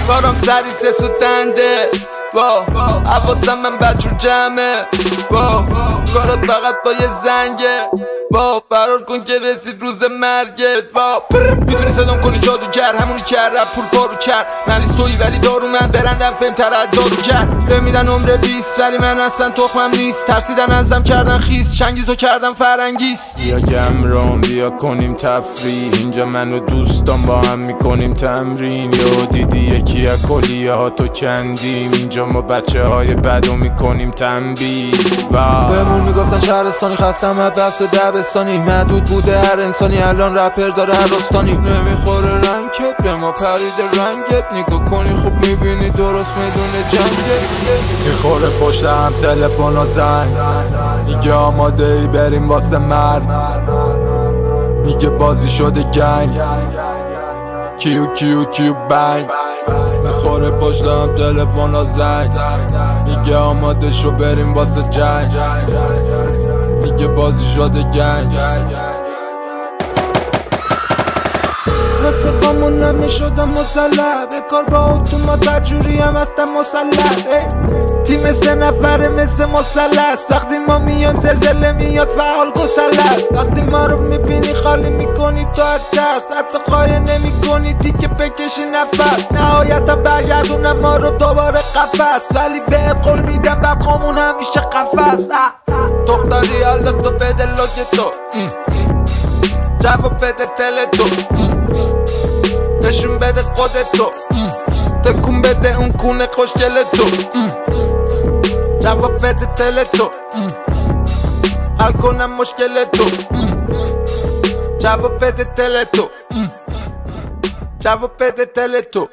کارم سری سوتنده حواسم من بچور جمعه کارات فقط با یه زنگه فرار کن که رسید روز مرگت میتونی صدام کنی جادوگر همونی که رپ پول پارو کرد من تویی ولی دارو من برندم فهم تر از دارو کرد بمیدن عمر 20 ولی من اصلا تخمم نیست ترسیدن ازم کردن خیس چنگیزو کردم فرنگیس بیا گمرون بیا کنیم تفریح اینجا من و دوستان با هم میکنیم تمرین یا دیدی یکی از کلیه ها تو کندیم اینجا ما بچه های بدو میکنیم تنبیه بهمون میگفتن شهرستانی خستم از بحث دبستانی محدود بوده هر انسانی الان رپر داره هر رستانی نمیخوره رنگت به ما پرید رنگت نگاه کنی خوب میبینی درست میدونه جنگت میخوره پشت هم تلفن و زنگ میگه آماده ای بریم واسه مرگ میگه بازی شده گنگ کیو کیو کیو بنگ میخوره پشت هم تلفن و زنگ میگه آماده شو بریم واسه جنگ میگه بازی شده گنگ رفقامون نمیشدم مسلح به کار با اتومات تجوری هم هستم مسلح تیم 3 نفره مثل مثلث وقتی ما میایم زلزله میاد فعال گسلست وقتی ما رو میبینی خالی میکنی تو از ترس حتی خواهی نمیکنی تیکه بکشی نفس نهایتا برگردونم ما رو دوباره قفس ولی بهت قول میدم بدخامون همیشه قفس دختری حالا تو بده لوگ تو جواب بده دل تو نشون بده خودتو تکون بده اون کونه خوشگل تو جواب بده دل تو حل کنم مشکل تو جواب بده دل تو جواب بده دل تو